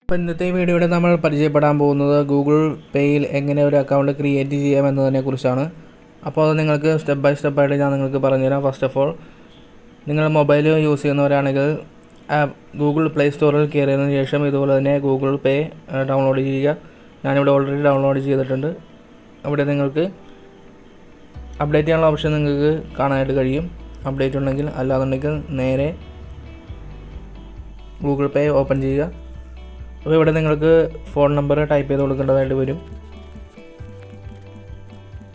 അപ്പോൾ ഇന്നത്തെ വീഡിയോയിൽ നമ്മൾ പരിചയപ്പെടാൻ പോകുന്നത് ഗൂഗിൾ പേയിൽ എങ്ങനെ ഒരു അക്കൗണ്ട് ക്രിയേറ്റ് ചെയ്യാമെന്നതിനെ കുറിച്ചാണ്. അപ്പോൾ അത് നിങ്ങൾക്ക് സ്റ്റെപ്പ് ബൈ സ്റ്റെപ്പായിട്ട് ഞാൻ നിങ്ങൾക്ക് പറഞ്ഞുതരാം. ഫസ്റ്റ് ഓഫ് ഓൾ, നിങ്ങൾ മൊബൈൽ യൂസ് ചെയ്യുന്നവരാണെങ്കിൽ ഗൂഗിൾ പ്ലേ സ്റ്റോറിൽ കയറിയതിനു ശേഷം ഇതുപോലെ തന്നെ ഗൂഗിൾ പേ ഡൗൺലോഡ് ചെയ്യുക. ഞാനിവിടെ ഓൾറെഡി ഡൗൺലോഡ് ചെയ്തിട്ടുണ്ട്. അവിടെ നിങ്ങൾക്ക് അപ്ഡേറ്റ് ചെയ്യാനുള്ള ഓപ്ഷൻ നിങ്ങൾക്ക് കാണാനായിട്ട് കഴിയും. അപ്ഡേറ്റ് ഉണ്ടെങ്കിൽ, അല്ലാന്നുണ്ടെങ്കിൽ നേരെ ഗൂഗിൾ പേ ഓപ്പൺ ചെയ്യുക. അപ്പോൾ ഇവിടെ നിങ്ങൾക്ക് ഫോൺ നമ്പർ ടൈപ്പ് ചെയ്ത് കൊടുക്കേണ്ടതായിട്ട് വരും.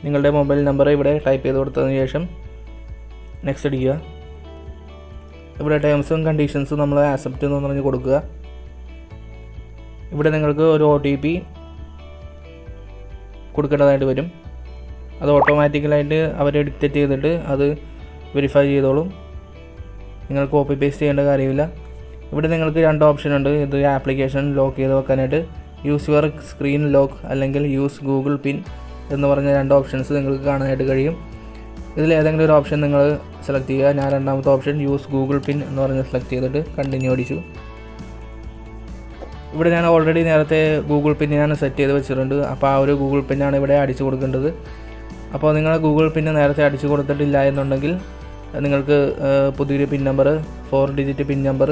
നിങ്ങളുടെ മൊബൈൽ നമ്പർ ഇവിടെ ടൈപ്പ് ചെയ്ത് കൊടുത്തതിന് ശേഷം നെക്സ്റ്റ് അടിക്കുക. ഇവിടെ ടേംസും കണ്ടീഷൻസും നമ്മൾ ആക്സെപ്റ്റ് എന്ന് പറഞ്ഞ് കൊടുക്കുക. ഇവിടെ നിങ്ങൾക്ക് ഒരു OTP കൊടുക്കേണ്ടതായിട്ട് വരും. അത് ഓട്ടോമാറ്റിക്കലായിട്ട് അവർ ഡിക്റ്റേറ്റ് ചെയ്തിട്ട് അത് വെരിഫൈ ചെയ്തോളും. നിങ്ങൾ കോപ്പി പേസ്റ്റ് ചെയ്യേണ്ട കാര്യമില്ല. ഇവിടെ നിങ്ങൾക്ക് രണ്ട് ഓപ്ഷൻ ഉണ്ട്. ഇത് ആപ്ലിക്കേഷൻ ലോക്ക് ചെയ്ത് വെക്കാനായിട്ട് യൂസ് യുവർ സ്ക്രീൻ ലോക്ക് അല്ലെങ്കിൽ യൂസ് ഗൂഗിൾ പിൻ എന്ന് പറഞ്ഞ രണ്ട് ഓപ്ഷൻസ് നിങ്ങൾക്ക് കാണാനായിട്ട് കഴിയും. ഇതിൽ ഏതെങ്കിലും ഒരു ഓപ്ഷൻ നിങ്ങൾ സെലക്ട് ചെയ്യുക. ഞാൻ രണ്ടാമത്തെ ഓപ്ഷൻ യൂസ് ഗൂഗിൾ പിൻ എന്ന് പറഞ്ഞ് സെലക്ട് ചെയ്തിട്ട് കണ്ടിന്യൂ അടിച്ചു. ഇവിടെ ഞാൻ ഓൾറെഡി നേരത്തെ ഗൂഗിൾ പിൻ ഞാൻ സെറ്റ് ചെയ്ത് വെച്ചിട്ടുണ്ട്. അപ്പോൾ ആ ഒരു ഗൂഗിൾ പിന്നാണ് ഇവിടെ അടിച്ചു കൊടുക്കേണ്ടത്. അപ്പോൾ നിങ്ങൾ ഗൂഗിൾ പിന്ന് നേരത്തെ അടിച്ചു കൊടുത്തിട്ടില്ല എന്നുണ്ടെങ്കിൽ നിങ്ങൾക്ക് പുതിയൊരു pin number 4 digit pin number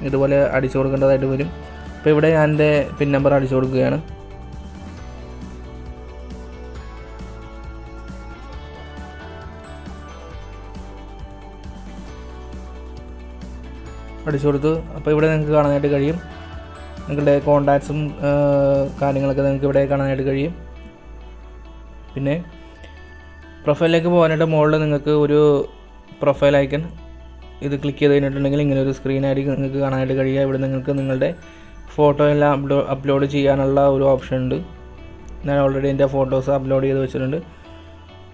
ഇതുപോലെ അടിച്ചു കൊടുക്കേണ്ടതായിട്ട് വരും. അപ്പോൾ ഇവിടെ ഞാൻ എൻ്റെ പിൻ നമ്പർ അടിച്ചു കൊടുക്കുകയാണ്. അടിച്ചു കൊടുത്തു. അപ്പോൾ ഇവിടെ നിങ്ങൾക്ക് കാണാനായിട്ട് കഴിയും. നിങ്ങളുടെ കോൺടാക്ട്സും കാര്യങ്ങളൊക്കെ നിങ്ങൾക്ക് ഇവിടെ കാണാനായിട്ട് കഴിയും. പിന്നെ പ്രൊഫൈലിലേക്ക് പോകാനായിട്ട് മുകളിൽ നിങ്ങൾക്ക് ഒരു പ്രൊഫൈൽ ഐക്കൺ ഇത് ക്ലിക്ക് ചെയ്ത് കഴിഞ്ഞിട്ടുണ്ടെങ്കിൽ ഇങ്ങനെ ഒരു സ്ക്രീൻ ആയിരിക്കും നിങ്ങൾക്ക് കാണാനായിട്ട് കഴിയുക. ഇവിടെ നിങ്ങൾക്ക് നിങ്ങളുടെ ഫോട്ടോ എല്ലാം അപ്ലോഡ് ചെയ്യാനുള്ള ഒരു ഓപ്ഷൻ ഉണ്ട്. ഞാൻ ഓൾറെഡി എൻ്റെ ഫോട്ടോസ് അപ്ലോഡ് ചെയ്ത് വെച്ചിട്ടുണ്ട്.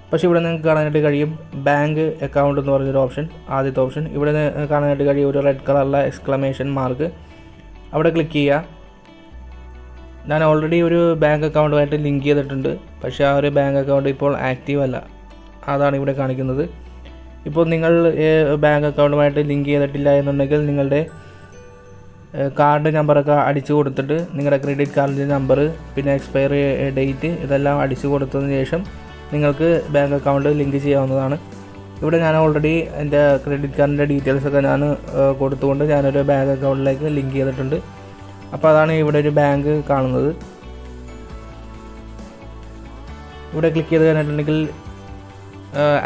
പക്ഷേ ഇവിടെ നിങ്ങൾക്ക് കാണാനായിട്ട് കഴിയും ബാങ്ക് അക്കൗണ്ട് എന്ന് പറഞ്ഞൊരു ഓപ്ഷൻ, ആദ്യത്തെ ഓപ്ഷൻ. ഇവിടെ കാണാനായിട്ട് കഴിയും ഒരു റെഡ് കളറിലെ എക്സ്ക്ലമേഷൻ മാർക്ക്. അവിടെ ക്ലിക്ക് ചെയ്യുക. ഞാൻ ഓൾറെഡി ഒരു ബാങ്ക് അക്കൗണ്ടുമായിട്ട് ലിങ്ക് ചെയ്തിട്ടുണ്ട്. പക്ഷേ ആ ഒരു ബാങ്ക് അക്കൗണ്ട് ഇപ്പോൾ ആക്റ്റീവ് അല്ല. അതാണ് ഇവിടെ കാണിക്കുന്നത്. ഇപ്പോൾ നിങ്ങൾ ബാങ്ക് അക്കൗണ്ടുമായിട്ട് ലിങ്ക് ചെയ്തിട്ടില്ല എന്നുണ്ടെങ്കിൽ നിങ്ങളുടെ കാർഡ് നമ്പറൊക്കെ അടിച്ചു കൊടുത്തിട്ട് നിങ്ങളുടെ ക്രെഡിറ്റ് കാർഡിൻ്റെ നമ്പർ പിന്നെ എക്സ്പയറി ഡേറ്റ് ഇതെല്ലാം അടിച്ചു കൊടുത്തതിന് ശേഷം നിങ്ങൾക്ക് ബാങ്ക് അക്കൗണ്ട് ലിങ്ക് ചെയ്യാവുന്നതാണ്. ഇവിടെ ഞാൻ ഓൾറെഡി എൻ്റെ ക്രെഡിറ്റ് കാർഡിൻ്റെ ഡീറ്റെയിൽസൊക്കെ ഞാൻ കൊടുത്തുകൊണ്ട് ഞാനൊരു ബാങ്ക് അക്കൗണ്ടിലേക്ക് ലിങ്ക് ചെയ്തിട്ടുണ്ട്. അപ്പോൾ അതാണ് ഇവിടെ ഒരു ബാങ്ക് കാണുന്നത്. ഇവിടെ ക്ലിക്ക് ചെയ്ത് കഴിഞ്ഞിട്ടുണ്ടെങ്കിൽ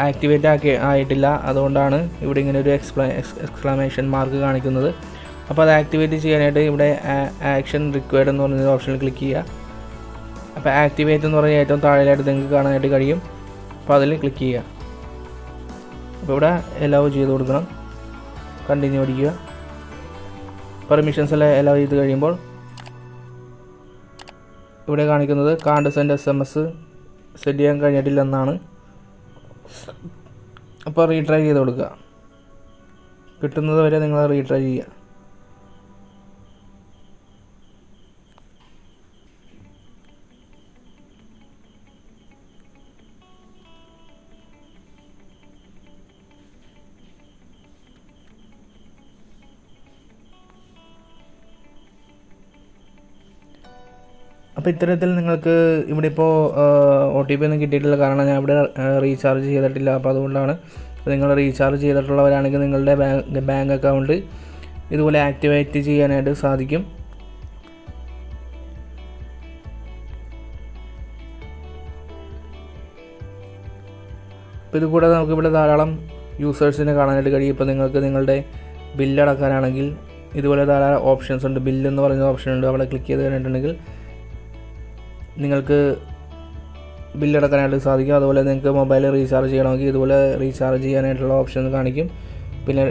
ആക്ടിവേറ്റ് ആയിട്ടില്ല. അതുകൊണ്ടാണ് ഇവിടെ ഇങ്ങനെ ഒരു എക്സ്ക്ലമേഷൻ മാർക്ക് കാണിക്കുന്നത്. അപ്പോൾ അത് ആക്ടിവേറ്റ് ചെയ്യാനായിട്ട് ഇവിടെ ആക്ഷൻ റിക്വയർഡ് എന്ന് പറഞ്ഞൊരു ഓപ്ഷനിൽ ക്ലിക്ക് ചെയ്യുക. അപ്പോൾ ആക്ടിവേറ്റ് എന്ന് പറഞ്ഞാൽ ഏറ്റവും താഴെയായിട്ട് നിങ്ങൾക്ക് കാണാനായിട്ട് കഴിയും. അപ്പോൾ അതിൽ ക്ലിക്ക് ചെയ്യുക. അപ്പോൾ ഇവിടെ എലോ ചെയ്ത് കൊടുക്കണം. കണ്ടിന്യൂ അടിക്കുക. പെർമിഷൻസ് എല്ലാം എലോ ചെയ്ത് കഴിയുമ്പോൾ ഇവിടെ കാണിക്കുന്നത് കാർഡ് സെൻഡ് SMS സെറ്റ് ചെയ്യാൻ കഴിഞ്ഞിട്ടില്ലെന്നാണ്. അപ്പോൾ റീട്രൈ ചെയ്ത് കൊടുക്കുക. കിട്ടുന്നത് വരെ നിങ്ങൾ റീട്രൈ ചെയ്യുക. അപ്പോൾ ഇത്തരത്തിൽ നിങ്ങൾക്ക് ഇവിടെ ഇപ്പോൾ OTP ഒന്നും കിട്ടിയിട്ടില്ല. കാരണം ഞാൻ ഇവിടെ റീചാർജ് ചെയ്തിട്ടില്ല. അപ്പോൾ അതുകൊണ്ടാണ്. നിങ്ങൾ റീചാർജ് ചെയ്തിട്ടുള്ളവരാണെങ്കിൽ നിങ്ങളുടെ ബാങ്ക് അക്കൗണ്ട് ഇതുപോലെ ആക്ടിവേറ്റ് ചെയ്യാനായിട്ട് സാധിക്കും. അപ്പോൾ ഇത് കൂടാതെ നമുക്കിവിടെ ധാരാളം യൂസേഴ്സിനെ കാണാനായിട്ട് കഴിയും. ഇപ്പോൾ നിങ്ങൾക്ക് നിങ്ങളുടെ ബില്ലടക്കാനാണെങ്കിൽ ഇതുപോലെ ധാരാളം ഓപ്ഷൻസ് ഉണ്ട്. ബില്ലെന്ന് പറയുന്ന ഓപ്ഷൻ ഉണ്ട്. അവിടെ ക്ലിക്ക് ചെയ്ത് കഴിഞ്ഞിട്ടുണ്ടെങ്കിൽ നിങ്ങൾക്ക് ബില്ലടക്കാനായിട്ട് സാധിക്കും. അതുപോലെ നിങ്ങൾക്ക് മൊബൈൽ റീചാർജ് ചെയ്യണമെങ്കിൽ ഇതുപോലെ റീചാർജ് ചെയ്യാനായിട്ടുള്ള ഓപ്ഷൻ കാണിക്കും. പിന്നെ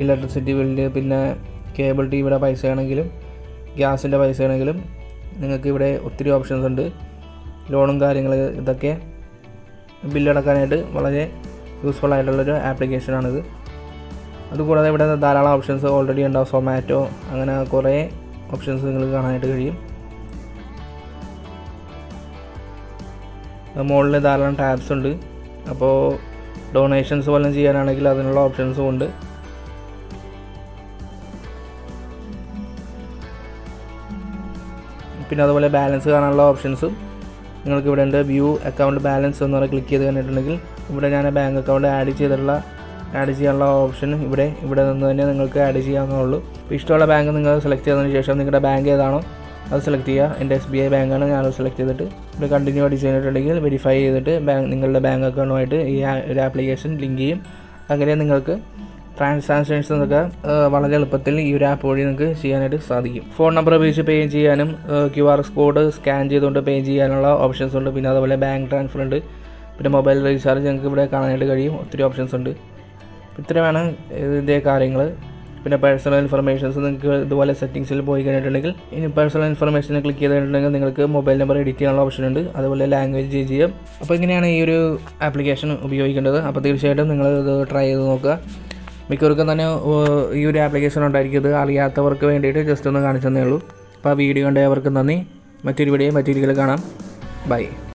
ഇലക്ട്രിസിറ്റി ബില്ല്, പിന്നെ കേബിൾ ടിവിയുടെ പൈസ ആണെങ്കിലും ഗ്യാസിൻ്റെ പൈസ ആണെങ്കിലും നിങ്ങൾക്ക് ഇവിടെ ഒത്തിരി ഓപ്ഷൻസ് ഉണ്ട്. ലോണും കാര്യങ്ങൾ ഇതൊക്കെ ബില്ലടക്കാനായിട്ട് വളരെ യൂസ്ഫുൾ ആയിട്ടുള്ളൊരു ആപ്ലിക്കേഷനാണിത്. അതുകൂടാതെ ഇവിടെ ധാരാളം ഓപ്ഷൻസ് ഓൾറെഡി ഉണ്ടാവും. സൊമാറ്റോ, അങ്ങനെ കുറേ ഓപ്ഷൻസ് നിങ്ങൾക്ക് കാണാനായിട്ട് കഴിയും. മുകളിൽ ധാരാളം ടാബ്സ് ഉണ്ട്. അപ്പോൾ ഡൊണേഷൻസ് വല്ലതും ചെയ്യാനാണെങ്കിൽ അതിനുള്ള ഓപ്ഷൻസും ഉണ്ട്. പിന്നെ അതുപോലെ ബാലൻസ് കാണാനുള്ള ഓപ്ഷൻസും നിങ്ങൾക്ക് ഇവിടെ ഉണ്ട്. വ്യൂ അക്കൗണ്ട് ബാലൻസ് എന്ന് പറഞ്ഞാൽ ക്ലിക്ക് ചെയ്ത് കഴിഞ്ഞിട്ടുണ്ടെങ്കിൽ ഇവിടെ ഞാൻ ബാങ്ക് അക്കൗണ്ട് ആഡ് ചെയ്യാനുള്ള ഓപ്ഷൻ ഇവിടെ നിന്ന് തന്നെ നിങ്ങൾക്ക് ആഡ് ചെയ്യാവുന്നതുള്ളൂ. ഇപ്പോൾ ഇഷ്ടമുള്ള ബാങ്ക് നിങ്ങൾ സെലക്ട് ചെയ്തതിന് ശേഷം നിങ്ങളുടെ ബാങ്ക് ഏതാണോ അത് സെലക്ട് ചെയ്യുക. എൻ്റെ SBI ബാങ്കാണ് ഞാനത് സെലക്ട് ചെയ്തിട്ട് ഇവിടെ കണ്ടിന്യൂ അടിച്ച് കഴിഞ്ഞിട്ടുണ്ടെങ്കിൽ വെരിഫൈ ചെയ്തിട്ട് നിങ്ങളുടെ ബാങ്ക് അക്കൗണ്ടുമായിട്ട് ഈ ഒരു ആപ്ലിക്കേഷൻ ലിങ്ക് ചെയ്യും. അങ്ങനെ നിങ്ങൾക്ക് ട്രാൻസാക്ഷൻസ് എന്നൊക്കെ വളരെ എളുപ്പത്തിൽ ഈ ഒരു ആപ്പ് വഴി നിങ്ങൾക്ക് ചെയ്യാനായിട്ട് സാധിക്കും. ഫോൺ നമ്പർ ഉപയോഗിച്ച് പേ ചെയ്യാനും QR കോഡ് സ്കാൻ ചെയ്തുകൊണ്ട് പേ ചെയ്യാനുള്ള ഓപ്ഷൻസ് ഉണ്ട്. പിന്നെ അതുപോലെ ബാങ്ക് ട്രാൻസ്ഫർ ഉണ്ട്. പിന്നെ മൊബൈൽ റീചാർജ് നിങ്ങൾക്ക് ഇവിടെ കാണാനായിട്ട് കഴിയും. ഒത്തിരി ഓപ്ഷൻസ് ഉണ്ട്. ഇത്രയാണ് ഇതിൻ്റെ കാര്യങ്ങൾ. പിന്നെ പേഴ്സണൽ ഇൻഫർമേഷൻസ് നിങ്ങൾക്ക് ഇതുപോലെ സെറ്റിങ്സിൽ പോയി കഴിഞ്ഞിട്ടുണ്ടെങ്കിൽ ഇനി പേഴ്സണൽ ഇൻഫർമേഷനെ ക്ലിക്ക് ചെയ്തിട്ടുണ്ടെങ്കിൽ നിങ്ങൾക്ക് മൊബൈൽ നമ്പർ എഡിറ്റ് ചെയ്യാനുള്ള ഓപ്ഷൻ ഉണ്ട്. അതുപോലെ ലാംഗ്വേജ് ചേഞ്ച് ചെയ്യാം. അപ്പോൾ ഇങ്ങനെയാണ് ഈ ഒരു ആപ്ലിക്കേഷൻ ഉപയോഗിക്കേണ്ടത്. അപ്പോൾ തീർച്ചയായിട്ടും നിങ്ങൾ ഇത് ട്രൈ ചെയ്ത് നോക്കുക. മിക്കവർക്കും തന്നെ ഈ ഒരു ആപ്ലിക്കേഷൻ ഉണ്ടായിരിക്കും. ഇത് അറിയാത്തവർക്ക് വേണ്ടിയിട്ട് ജസ്റ്റ് ഒന്ന് കാണിച്ചു തന്നേ ഉള്ളൂ. അപ്പോൾ ആ വീഡിയോ കണ്ടവർക്ക് നന്ദി. മറ്റൊരു വീഡിയോ മറ്റൊരിക്കലും കാണാം. ബൈ.